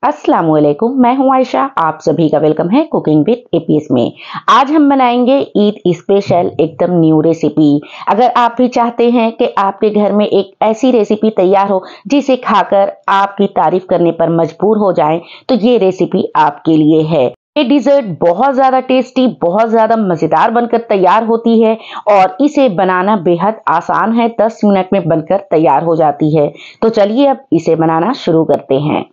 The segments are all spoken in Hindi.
अस्सलाम वालेकुम, मैं हूं आयशा। आप सभी का वेलकम है कुकिंग विद एपीएस में। आज हम बनाएंगे ईद स्पेशल एकदम न्यू रेसिपी। अगर आप भी चाहते हैं कि आपके घर में एक ऐसी रेसिपी तैयार हो जिसे खाकर आपकी तारीफ करने पर मजबूर हो जाएं, तो ये रेसिपी आपके लिए है। ये डिजर्ट बहुत ज्यादा टेस्टी, बहुत ज्यादा मजेदार बनकर तैयार होती है और इसे बनाना बेहद आसान है। 10 मिनट में बनकर तैयार हो जाती है। तो चलिए अब इसे बनाना शुरू करते हैं।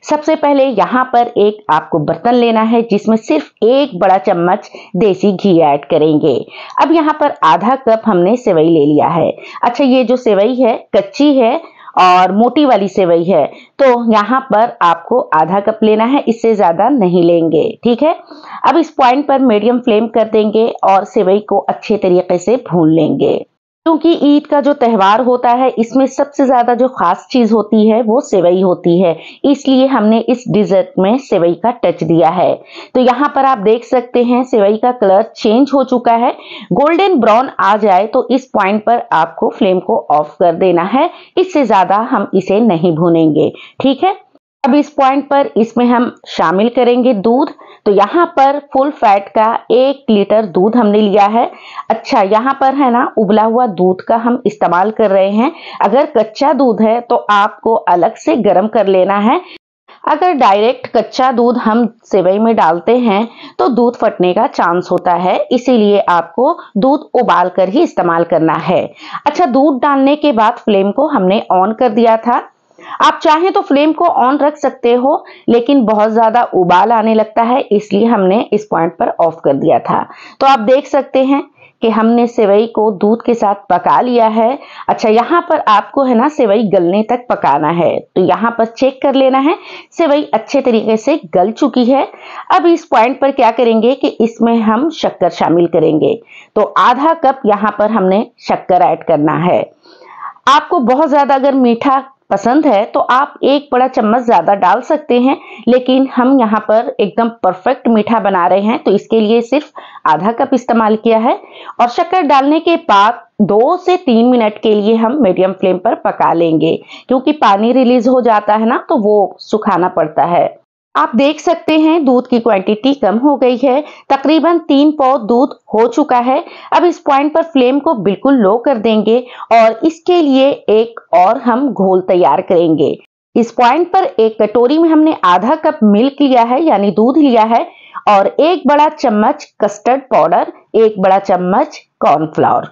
सबसे पहले यहाँ पर एक आपको बर्तन लेना है जिसमें सिर्फ एक बड़ा चम्मच देसी घी ऐड करेंगे। अब यहाँ पर आधा कप हमने सेवई ले लिया है। अच्छा, ये जो सेवई है कच्ची है और मोटी वाली सेवई है, तो यहाँ पर आपको आधा कप लेना है, इससे ज्यादा नहीं लेंगे। ठीक है। अब इस पॉइंट पर मीडियम फ्लेम कर देंगे और सेवई को अच्छे तरीके से भून लेंगे। क्योंकि ईद का जो त्योहार होता है इसमें सबसे ज्यादा जो खास चीज होती है वो सेवई होती है, इसलिए हमने इस डिजर्ट में सेवई का टच दिया है। तो यहाँ पर आप देख सकते हैं सेवई का कलर चेंज हो चुका है, गोल्डन ब्राउन आ जाए तो इस पॉइंट पर आपको फ्लेम को ऑफ कर देना है। इससे ज्यादा हम इसे नहीं भूनेंगे। ठीक है। अब इस पॉइंट पर इसमें हम शामिल करेंगे दूध। तो यहाँ पर फुल फैट का 1 लीटर दूध हमने लिया है। अच्छा, यहाँ पर है ना उबला हुआ दूध का हम इस्तेमाल कर रहे हैं। अगर कच्चा दूध है तो आपको अलग से गर्म कर लेना है। अगर डायरेक्ट कच्चा दूध हम सेवई में डालते हैं तो दूध फटने का चांस होता है, इसीलिए आपको दूध उबाल कर ही इस्तेमाल करना है। अच्छा, दूध डालने के बाद फ्लेम को हमने ऑन कर दिया था। आप चाहें तो फ्लेम को ऑन रख सकते हो, लेकिन बहुत ज्यादा उबाल आने लगता है, इसलिए हमने इस पॉइंट पर ऑफ कर दिया था। तो आप देख सकते हैं कि हमने सेवई को दूध के साथ पका लिया है। अच्छा, यहाँ पर आपको है ना सेवई गलने तक पकाना है, तो यहाँ पर चेक कर लेना है सेवई अच्छे तरीके से गल चुकी है। अब इस पॉइंट पर क्या करेंगे कि इसमें हम शक्कर शामिल करेंगे। तो आधा कप यहाँ पर हमने शक्कर ऐड करना है। आपको बहुत ज्यादा अगर मीठा पसंद है तो आप 1 बड़ा चम्मच ज्यादा डाल सकते हैं, लेकिन हम यहाँ पर एकदम परफेक्ट मीठा बना रहे हैं तो इसके लिए सिर्फ आधा कप इस्तेमाल किया है। और शक्कर डालने के बाद 2 से 3 मिनट के लिए हम मीडियम फ्लेम पर पका लेंगे, क्योंकि पानी रिलीज हो जाता है ना तो वो सुखाना पड़ता है। आप देख सकते हैं दूध की क्वांटिटी कम हो गई है, तकरीबन 3 पौ दूध हो चुका है। अब इस पॉइंट पर फ्लेम को बिल्कुल लो कर देंगे और इसके लिए एक और हम घोल तैयार करेंगे। इस पॉइंट पर एक कटोरी में हमने आधा कप मिल्क लिया है यानी दूध लिया है और 1 बड़ा चम्मच कस्टर्ड पाउडर, 1 बड़ा चम्मच कॉर्नफ्लावर।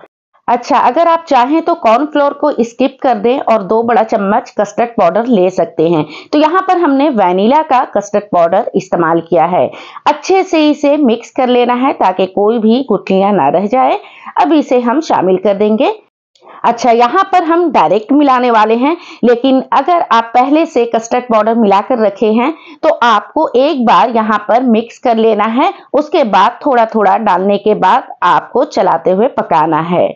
अच्छा, अगर आप चाहें तो कॉर्नफ्लोर को स्किप कर दें और 2 बड़ा चम्मच कस्टर्ड पाउडर ले सकते हैं। तो यहाँ पर हमने वैनिला का कस्टर्ड पाउडर इस्तेमाल किया है। अच्छे से इसे मिक्स कर लेना है ताकि कोई भी गुठलियां ना रह जाए। अब इसे हम शामिल कर देंगे। अच्छा, यहाँ पर हम डायरेक्ट मिलाने वाले हैं, लेकिन अगर आप पहले से कस्टर्ड पाउडर मिलाकर रखे हैं तो आपको एक बार यहाँ पर मिक्स कर लेना है। उसके बाद थोड़ा थोड़ा डालने के बाद आपको चलाते हुए पकाना है,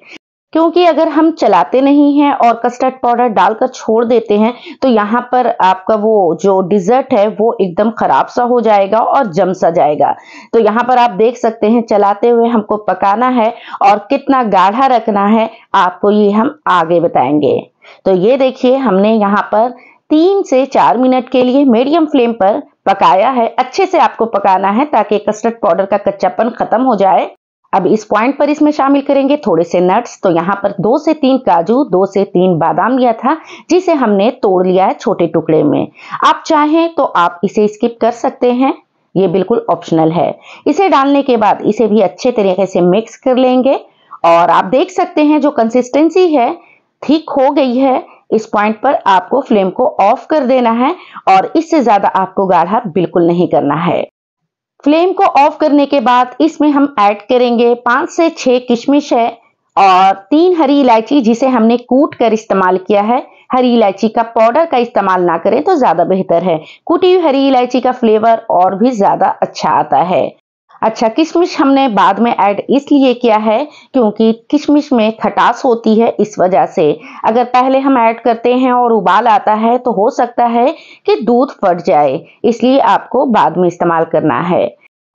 क्योंकि अगर हम चलाते नहीं हैं और कस्टर्ड पाउडर डालकर छोड़ देते हैं तो यहाँ पर आपका वो जो डिजर्ट है वो एकदम खराब सा हो जाएगा और जम सा जाएगा। तो यहाँ पर आप देख सकते हैं चलाते हुए हमको पकाना है और कितना गाढ़ा रखना है आपको ये हम आगे बताएंगे। तो ये देखिए हमने यहाँ पर 3 से 4 मिनट के लिए मीडियम फ्लेम पर पकाया है। अच्छे से आपको पकाना है ताकि कस्टर्ड पाउडर का कच्चापन खत्म हो जाए। अब इस पॉइंट पर इसमें शामिल करेंगे थोड़े से नट्स। तो यहाँ पर 2 से 3 काजू, 2 से 3 बादाम लिया था जिसे हमने तोड़ लिया है छोटे टुकड़े में। आप चाहें तो आप इसे स्किप कर सकते हैं, ये बिल्कुल ऑप्शनल है। इसे डालने के बाद इसे भी अच्छे तरीके से मिक्स कर लेंगे और आप देख सकते हैं जो कंसिस्टेंसी है ठीक हो गई है। इस पॉइंट पर आपको फ्लेम को ऑफ कर देना है और इससे ज्यादा आपको गाढ़ा बिल्कुल नहीं करना है। फ्लेम को ऑफ करने के बाद इसमें हम ऐड करेंगे 5 से 6 किशमिश है और 3 हरी इलायची जिसे हमने कूट कर इस्तेमाल किया है। हरी इलायची का पाउडर का इस्तेमाल ना करें तो ज्यादा बेहतर है, कूटी हुई हरी इलायची का फ्लेवर और भी ज्यादा अच्छा आता है। अच्छा, किशमिश हमने बाद में ऐड इसलिए किया है क्योंकि किशमिश में खटास होती है, इस वजह से। अगर पहले हम ऐड करते हैं और उबाल आता है तो हो सकता है कि दूध फट जाए, इसलिए आपको बाद में इस्तेमाल करना है।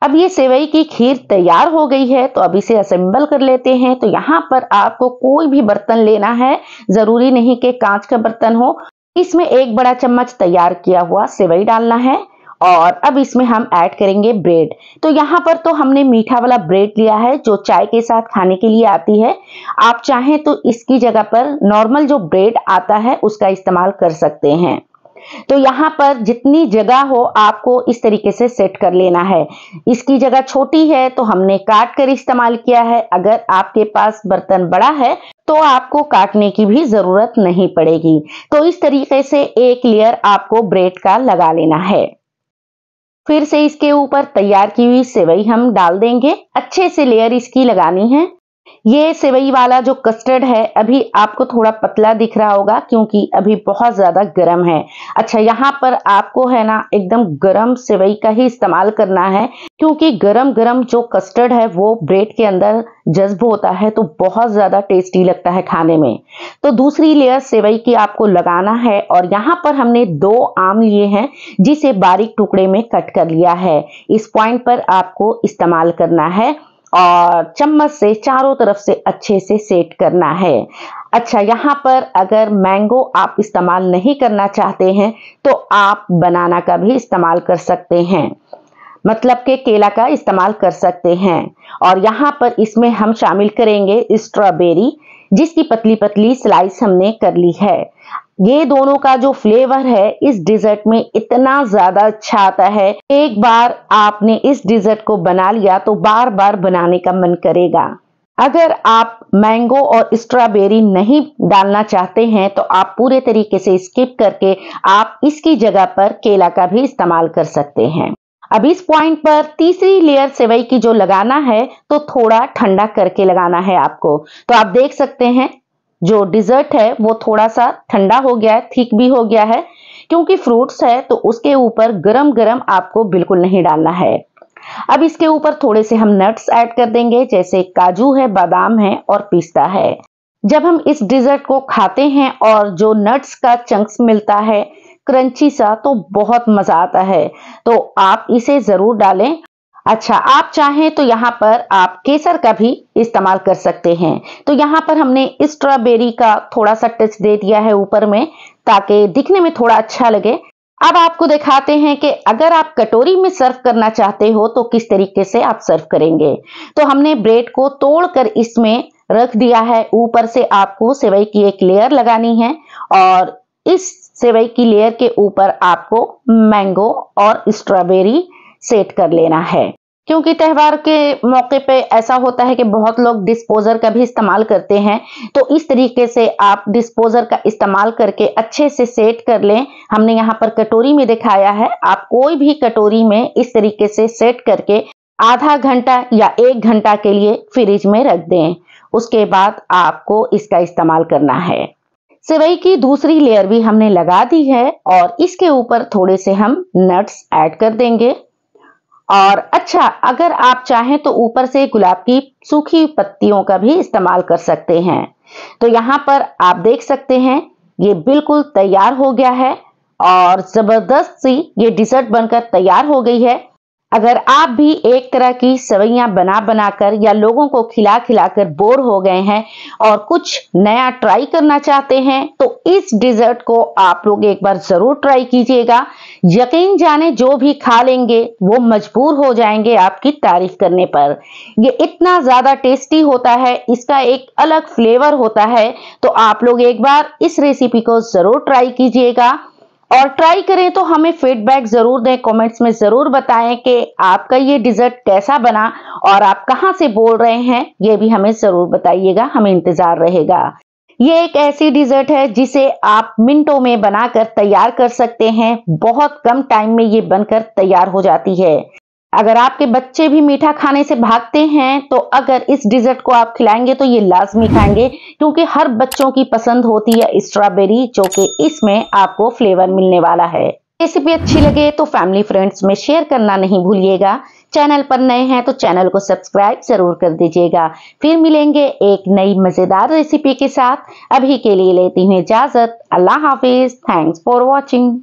अब ये सेवई की खीर तैयार हो गई है, तो अब इसे असेंबल कर लेते हैं। तो यहाँ पर आपको कोई भी बर्तन लेना है, जरूरी नहीं कि कांच का बर्तन हो। इसमें 1 बड़ा चम्मच तैयार किया हुआ सेवई डालना है और अब इसमें हम ऐड करेंगे ब्रेड। तो यहाँ पर तो हमने मीठा वाला ब्रेड लिया है जो चाय के साथ खाने के लिए आती है। आप चाहें तो इसकी जगह पर नॉर्मल जो ब्रेड आता है उसका इस्तेमाल कर सकते हैं। तो यहाँ पर जितनी जगह हो आपको इस तरीके से सेट कर लेना है। इसकी जगह छोटी है तो हमने काट कर इस्तेमाल किया है। अगर आपके पास बर्तन बड़ा है तो आपको काटने की भी जरूरत नहीं पड़ेगी। तो इस तरीके से एक लेयर आपको ब्रेड का लगा लेना है। फिर से इसके ऊपर तैयार की हुई सेवई हम डाल देंगे। अच्छे से लेयर इसकी लगानी है। ये सेवई वाला जो कस्टर्ड है अभी आपको थोड़ा पतला दिख रहा होगा क्योंकि अभी बहुत ज्यादा गर्म है। अच्छा, यहाँ पर आपको है ना एकदम गर्म सेवई का ही इस्तेमाल करना है क्योंकि गरम गरम जो कस्टर्ड है वो ब्रेड के अंदर जज्ब होता है तो बहुत ज्यादा टेस्टी लगता है खाने में। तो दूसरी लेयर सेवई की आपको लगाना है और यहाँ पर हमने 2 आम लिए हैं जिसे बारीक टुकड़े में कट कर लिया है। इस पॉइंट पर आपको इस्तेमाल करना है और चम्मच से चारों तरफ से अच्छे से सेट करना है। अच्छा, यहाँ पर अगर मैंगो आप इस्तेमाल नहीं करना चाहते हैं तो आप बनाना का भी इस्तेमाल कर सकते हैं, मतलब के केला का इस्तेमाल कर सकते हैं। और यहाँ पर इसमें हम शामिल करेंगे स्ट्रॉबेरी जिसकी पतली पतली स्लाइस हमने कर ली है। ये दोनों का जो फ्लेवर है इस डिजर्ट में इतना ज्यादा अच्छा आता है, एक बार आपने इस डिजर्ट को बना लिया तो बार बार बनाने का मन करेगा। अगर आप मैंगो और स्ट्रॉबेरी नहीं डालना चाहते हैं तो आप पूरे तरीके से स्किप करके आप इसकी जगह पर केला का भी इस्तेमाल कर सकते हैं। अब इस पॉइंट पर तीसरी लेयर सेवई की जो लगाना है तो थोड़ा ठंडा करके लगाना है आपको। तो आप देख सकते हैं जो डिजर्ट है वो थोड़ा सा ठंडा हो गया है, थिक भी हो गया है क्योंकि फ्रूट्स है तो उसके ऊपर गरम गरम आपको बिल्कुल नहीं डालना है। अब इसके ऊपर थोड़े से हम नट्स ऐड कर देंगे जैसे काजू है, बादाम है और पिस्ता है। जब हम इस डिजर्ट को खाते हैं और जो नट्स का चंक्स मिलता है क्रंची सा तो बहुत मजा आता है, तो आप इसे जरूर डालें। अच्छा, आप चाहें तो यहाँ पर आप केसर का भी इस्तेमाल कर सकते हैं। तो यहाँ पर हमने स्ट्रॉबेरी का थोड़ा सा टच दे दिया है ऊपर में ताकि दिखने में थोड़ा अच्छा लगे। अब आपको दिखाते हैं कि अगर आप कटोरी में सर्व करना चाहते हो तो किस तरीके से आप सर्व करेंगे। तो हमने ब्रेड को तोड़कर इसमें रख दिया है। ऊपर से आपको सेवई की एक लेयर लगानी है और इस सेवई की लेयर के ऊपर आपको मैंगो और स्ट्रॉबेरी सेट कर लेना है। क्योंकि त्योहार के मौके पे ऐसा होता है कि बहुत लोग डिस्पोजर का भी इस्तेमाल करते हैं, तो इस तरीके से आप डिस्पोजर का इस्तेमाल करके अच्छे से सेट कर लें। हमने यहाँ पर कटोरी में दिखाया है, आप कोई भी कटोरी में इस तरीके से सेट करके आधा घंटा या 1 घंटा के लिए फ्रिज में रख दें। उसके बाद आपको इसका इस्तेमाल करना है। सेवई की दूसरी लेयर भी हमने लगा दी है और इसके ऊपर थोड़े से हम नट्स ऐड कर देंगे। और अच्छा, अगर आप चाहें तो ऊपर से गुलाब की सूखी पत्तियों का भी इस्तेमाल कर सकते हैं। तो यहाँ पर आप देख सकते हैं ये बिल्कुल तैयार हो गया है और जबरदस्त सी ये डिजर्ट बनकर तैयार हो गई है। अगर आप भी एक तरह की सेवइयां बना बनाकर या लोगों को खिला खिलाकर बोर हो गए हैं और कुछ नया ट्राई करना चाहते हैं तो इस डिजर्ट को आप लोग एक बार जरूर ट्राई कीजिएगा। यकीन जाने जो भी खा लेंगे वो मजबूर हो जाएंगे आपकी तारीफ करने पर। ये इतना ज्यादा टेस्टी होता है, इसका एक अलग फ्लेवर होता है। तो आप लोग एक बार इस रेसिपी को जरूर ट्राई कीजिएगा और ट्राई करें तो हमें फीडबैक जरूर दें, कमेंट्स में जरूर बताएं कि आपका ये डिजर्ट कैसा बना और आप कहां से बोल रहे हैं, ये भी हमें जरूर बताइएगा, हमें इंतजार रहेगा। ये एक ऐसी डिजर्ट है जिसे आप मिनटों में बनाकर तैयार कर सकते हैं। बहुत कम टाइम में ये बनकर तैयार हो जाती है। अगर आपके बच्चे भी मीठा खाने से भागते हैं तो अगर इस डिजर्ट को आप खिलाएंगे तो ये लाजमी खाएंगे क्योंकि हर बच्चों की पसंद होती है स्ट्रॉबेरी, जो कि इसमें आपको फ्लेवर मिलने वाला है। रेसिपी अच्छी लगे तो फैमिली फ्रेंड्स में शेयर करना नहीं भूलिएगा। चैनल पर नए हैं तो चैनल को सब्सक्राइब जरूर कर दीजिएगा। फिर मिलेंगे एक नई मजेदार रेसिपी के साथ। अभी के लिए लेती हूँ इजाजत। अल्लाह हाफिज। Thanks for watching.